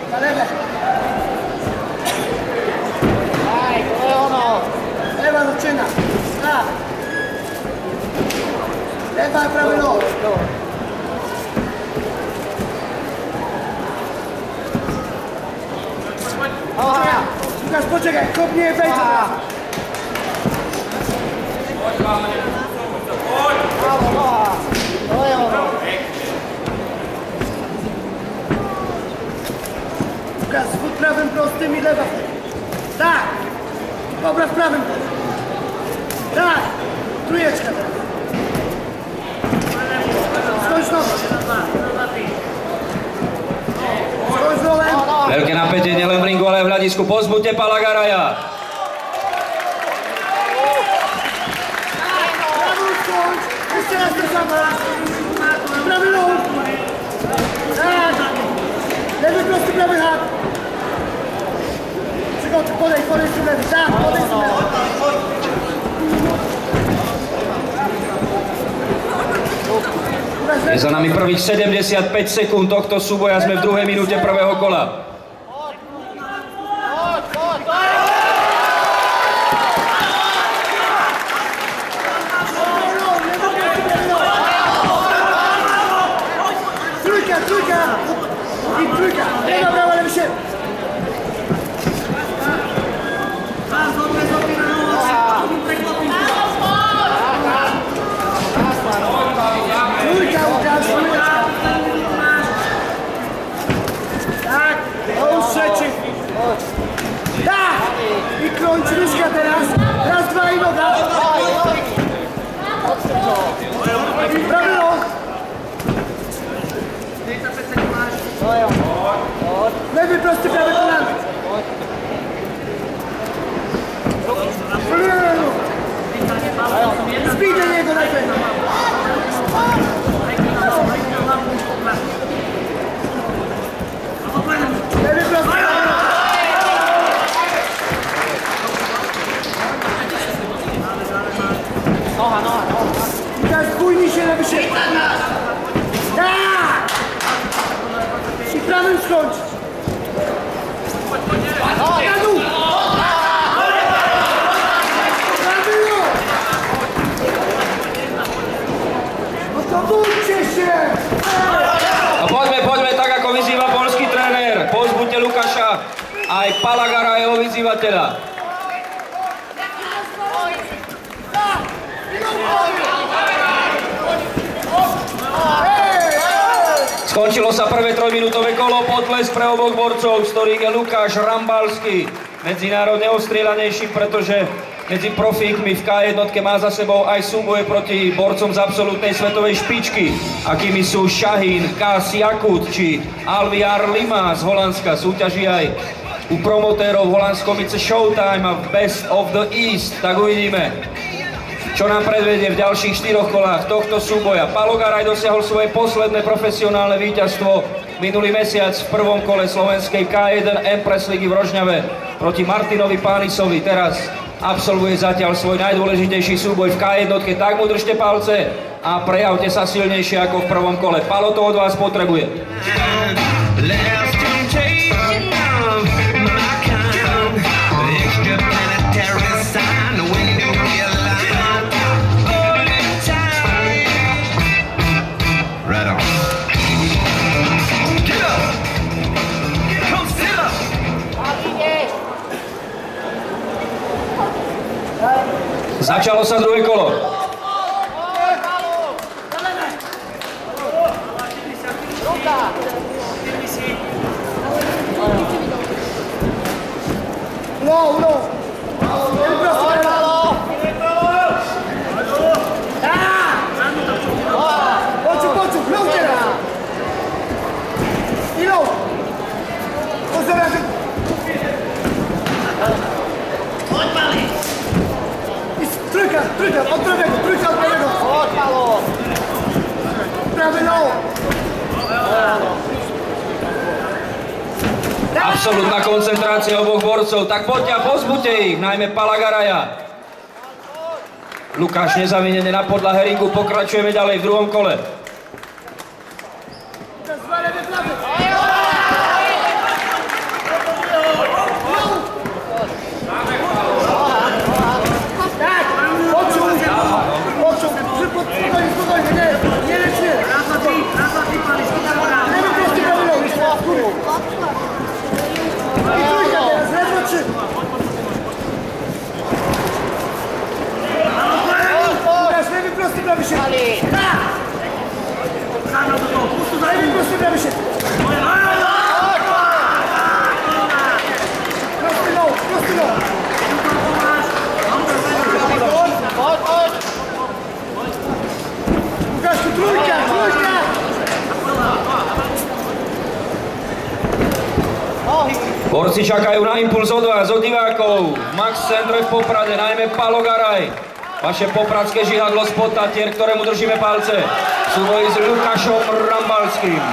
Leve. Dai, to je ono. Leva začína. Tak. Leva je pravý noh. Lukáš, počekaj, kopni je bejte. Bravo, noha. To je ono. Lukáš, furt pravým prostým i leva. Tak. Obraz pravým. Tak. Truječka. Skoč nohu. Skoč dolem. Veľké napätie nielen v ringu, ale aj v hľadisku. Povzbuďte Palagaraja. Ešte raz to samé. Pravý nohu. Tak. Levý prostý, pravý had. Podej si levý. Tak, podej si levý. Je za nami prvých 75 sekúnd tohto súboja. Sme v druhej minúte prvého kola. Raz, dva i noga. Pravý noh. Levý prostý, pravý kolan. Zbíde niego najpierw. Levý prostý. Noha. Teraz bójnij się na wysiłku. Tak! I prawym skończyć. Na dół! Prawy nóg! No to bójcie się! No poďme tak, ako vyzýva poľský tréner. Povzbuďte Lukáša. Aj Palagaraja vyzýva teda. Skončilo sa prvé trojminútové kolo, potlesk pre oboch borcov, z ktorých je Lukáš Rambalský medzinárodne ostrieľanejší, pretože medzi profíkmi v K1 má za sebou aj súboje proti borcom z absolútnej svetovej špičky, akými sú Šahín, Kas Jakut či Alviar Lima z Holandska. Súťaží aj u promotérov v holandskom ice Showtime a Best of the East. Tak uvidíme, čo nám predvedie v ďalších 4 kolách tohto súboja. Palogaraj dosiahol svoje posledné profesionálne víťazstvo minulý mesiac v prvom kole slovenskej K1 Empress ligy v Rožňave proti Martinovi Pánisovi. Teraz absolvuje zatiaľ svoj najdôležitejší súboj v K1, tak mu držte palce a prejavte sa silnejšie ako v prvom kole. Palo to od vás potrebuje. Začalo sa druhé kolo. Trójka, od prawego. Odpalo. Prawy noh. Absolútna koncentrácia oboch borcov, tak poďte a pozbuďte ich, najmä Palagaraja. Lukáš nezavinene na podlahe ringu, pokračujeme ďalej v druhom kole. Borci čakajú na impuls od vás, od divákov. Max centre v Poprade, najmä Palo Garaj. Vaše popradské žihadlo z Podtatier, ktorému držíme palce. Súboj s Lukášom Rambalským.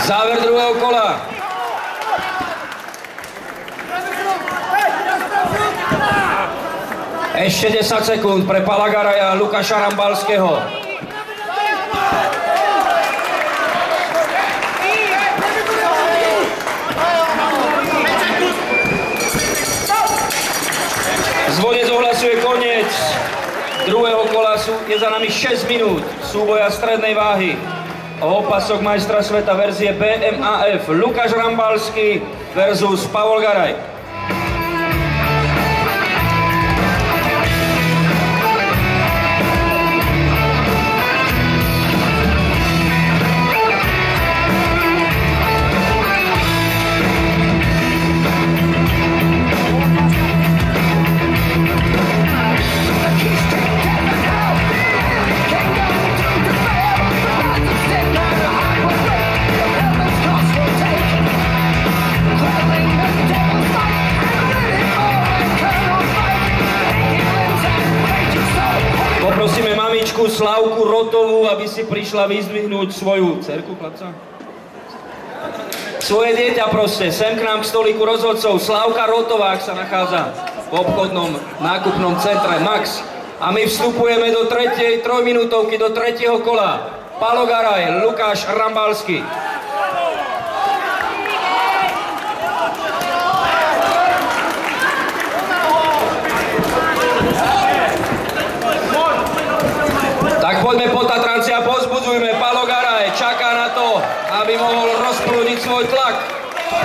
Záver druhého kola. Ešte 10 sekúnd pre Pala Garaja a Lukáša Rambalského. Zvonec ohlasuje koniec druhého kola, je za nami 6 minút súboja strednej váhy. O opasok majstra sveta verzie BMAF Lukáš Rambalský versus Pavol Garaj. Poprosíme mamičku Slavku Rotovú, aby si prišla vyzdvihnúť svoju dcerku, chlapca? Svoje dieťa proste, sem k nám k stolíku rozhodcov. Slavka Rotová, ak sa nachádza v obchodnom nákupnom centre Max. A my vstupujeme do tretej trojminútovky, do tretieho kola. Palo Garaj, Lukáš Rambalský. Tak poďme po Tatranci a pozbudzujme. Palo Garaj čaká na to, aby mohol rozprúdiť svoj tlak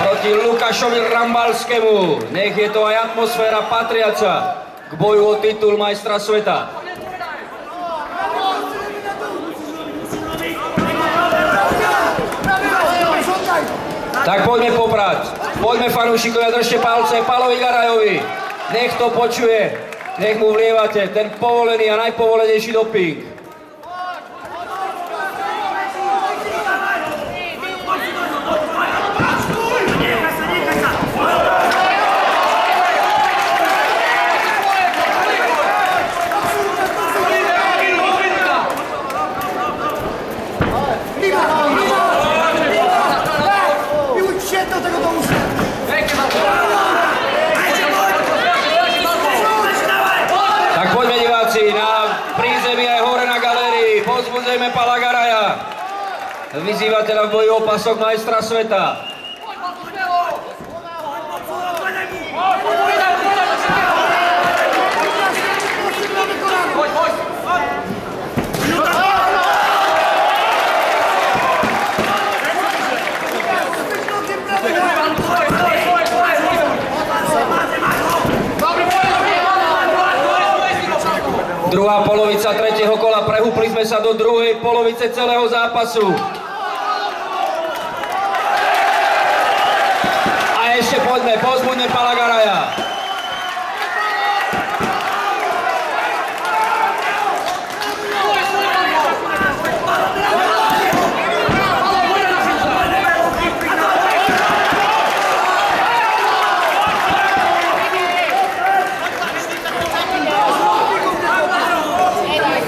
proti Lukášovi Rambalskému. Nech je to aj atmosféra patriaca k boju o titul majstra sveta. Tak poďme poprať. Poďme fanúšikovia, držte palce Palovi Garajovi. Nech to počuje. Nech mu vlievate ten povolený a najpovolenejší doping. Tak poďme diváci na prízemí aj hore na galérii. Pozbudzujme Pala Garaja. Vyzýva teda v boji o pasok majstra sveta. Druhá polovica tretieho kola, prehúpli sme sa do druhej polovice celého zápasu. A ešte poďme, pozbuďme Pala Garaja.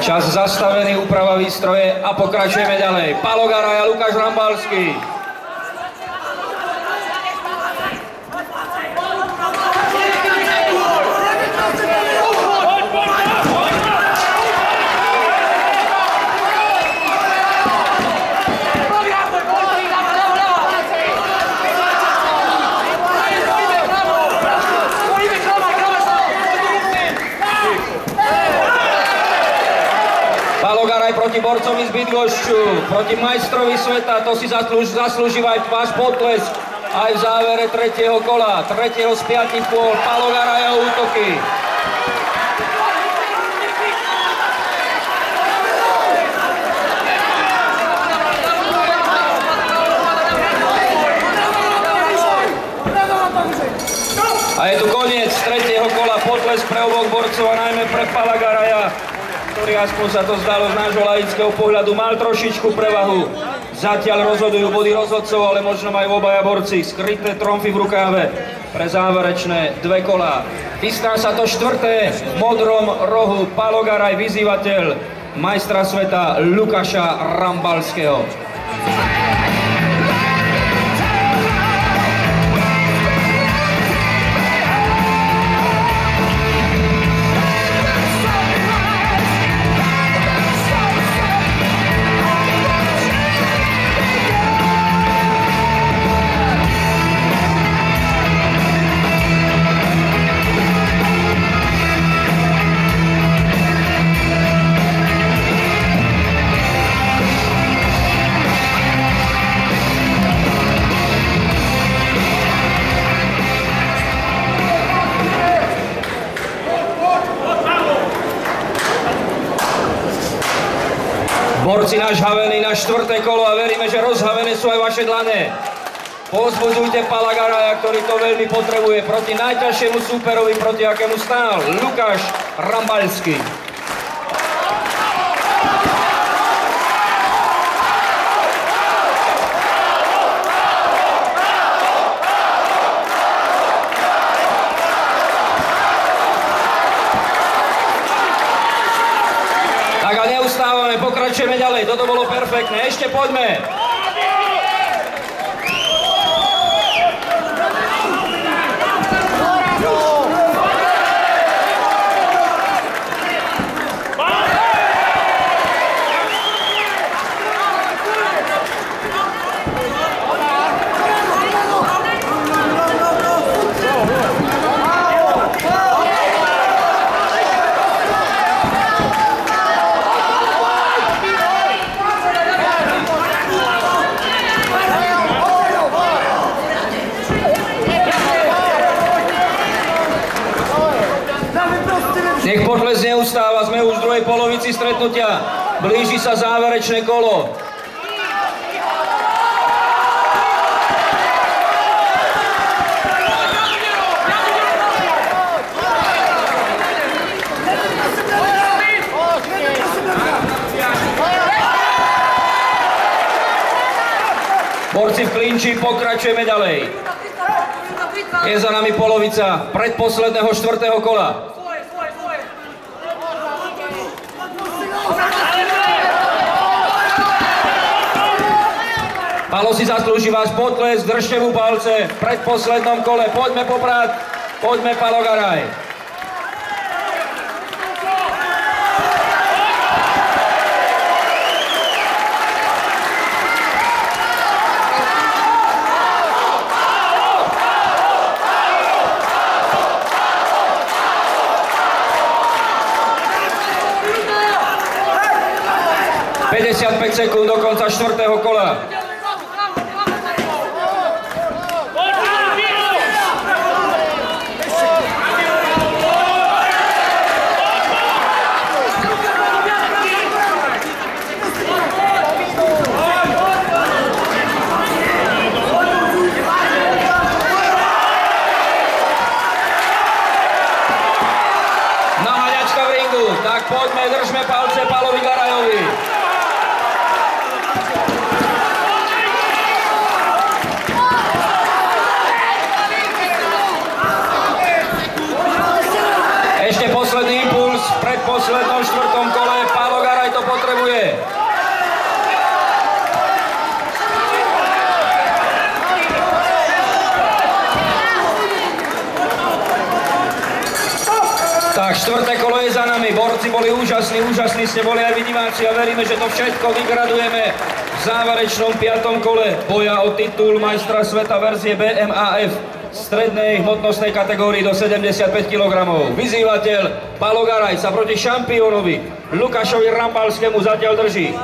Čas zastavený, úprava výstroje a pokračujeme ďalej. Palo Garaj a Lukáš Rambalský. Palogaraj proti borcovi z Bydgošťu, proti majstrovi sveta, to si zaslúžil aj váš potlesk aj v závere tretieho kola, tretieho z 5 kôl, Palogaraj a útoky. A je tu koniec tretieho kola, potlesk pre oboch borcov a najmä pre Palagaraja, ktorý aspoň sa to zdalo z nášho laického pohľadu mal trošičku prevahu. Zatiaľ rozhodujú body rozhodcov, ale možno majú obaja borci skryté tromfy v rukáve pre záverečné 2 kolá. Chystá sa to štvrté v modrom rohu, Palogaraj, vyzývateľ majstra sveta Lukáša Rambalského. Borci nažhavení na štvrté kolo a veríme, že rozhavené sú aj vaše dlane. Povzbudzujte Palagaraja, ktorý to veľmi potrebuje proti najťažšiemu súperovi, proti akému stál Lukáš Rambalský. Neustávame, pokračujeme ďalej, toto bolo perfektné, ešte poďme. Nech potles neustáva, sme už v druhej polovici stretnutia. Blíži sa záverečné kolo. Borci v klinči, pokračujeme ďalej. Je za nami polovica predposledného štvrtého kola. Palo si zaslúži váš potlesk, držte mu palce v predposlednom kole. Poďme poprať, poďme Palogaraj. Sekúnd do konca štvrtého kola. Naháňačka v ringu, tak poďme, držme palce Palovi Garajovi. Ešte posledný impuls v predposlednom štvrtom kole. Palogaraj to potrebuje. Tak, štvrté kolo je za nami. Borci boli úžasní ste boli aj vy diváci a veríme, že to všetko vygradujeme v záverečnom 5. kole boja o titul majstra sveta verzie BMAF strednej hmotnostnej kategórii do 75 kg. Vyzývateľ Pálo Garaj sa proti šampiónovi Lukášovi Rambalskému zatiaľ drží.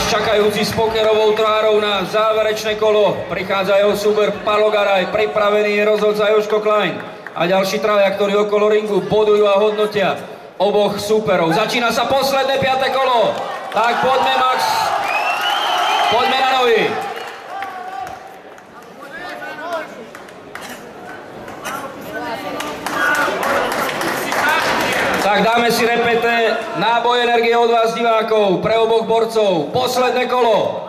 Čakajúci s pokerovou tvárou na záverečné kolo, prichádza jeho súber Pálo Garaj, pripravený je rozhodca Jožko Klein a ďalší traja, ktorí okolo ringu bodujú a hodnotia oboch súperov. Začína sa posledné 5. kolo, tak poďme Max, poďme na nohy. Tak dáme si repete, náboj energie od vás divákov, pre oboch borcov, posledné kolo.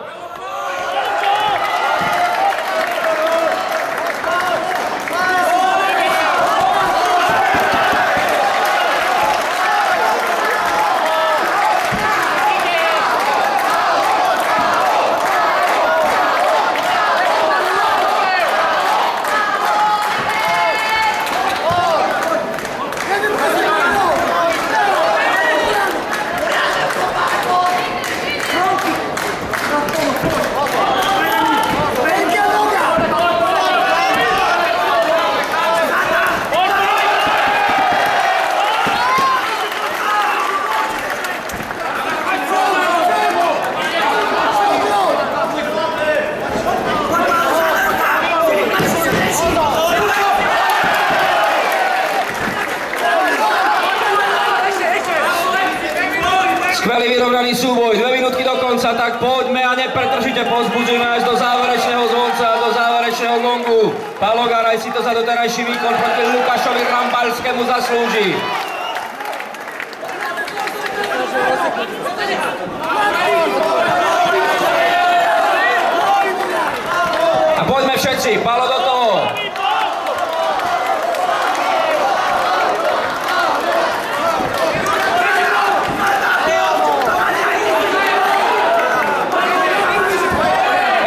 Skvelý vyrovnaný súboj, 2 minútky do konca, tak poďme a nepretržite pozbudzujme až do záverečného zvonca, do záverečného gongu. Pálo Garaj si to za doterajší výkon proti Lukášovi Rambalskému zaslúži. A poďme všetci, Pálo do toho.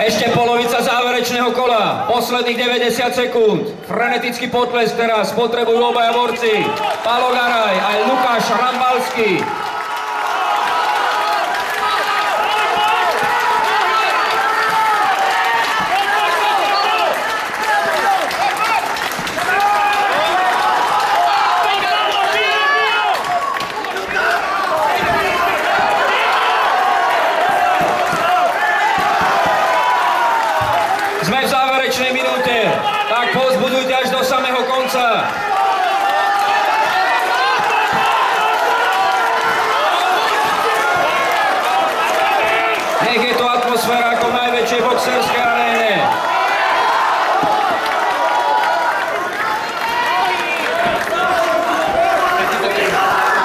Ešte polovica záverečného kola, posledných 90 sekúnd. Frenetický potlesk teraz potrebujú obaja borci. Pálo Garaj aj Lukáš Rambalský. Sme v záverečnej minúte, tak povzbudujte až do samého konca. Nech je to atmosféra ako v najväčšej boxerskej aréne.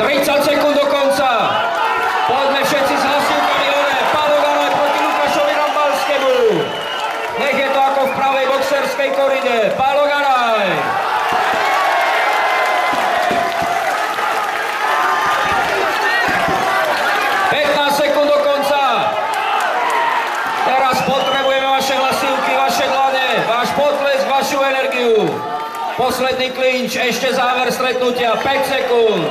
Tridsať sekúnd do konca. Poďme všetci s hlasivkami hore. Pálo Garaj proti Lukášovi Rambalskému. Nech je to ako v pravej boxerskej koride. Pálo Garaj. Sekúnd do konca. Teraz potrebujeme vaše hlasivky, vaše dlane, váš potlesk, vašu energiu. Posledný klinč, ešte záver stretnutia, 5 sekúnd.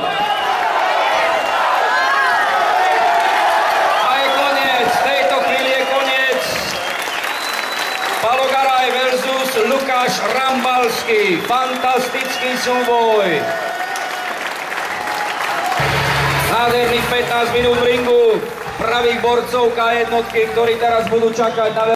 A je koniec, v tejto chvíli je koniec. Pálo Garaj versus Lukáš Rambalský. Fantastický súboj. Nádherných 15 minút v ringu pravých borcov K1, ktorí teraz budú čakať na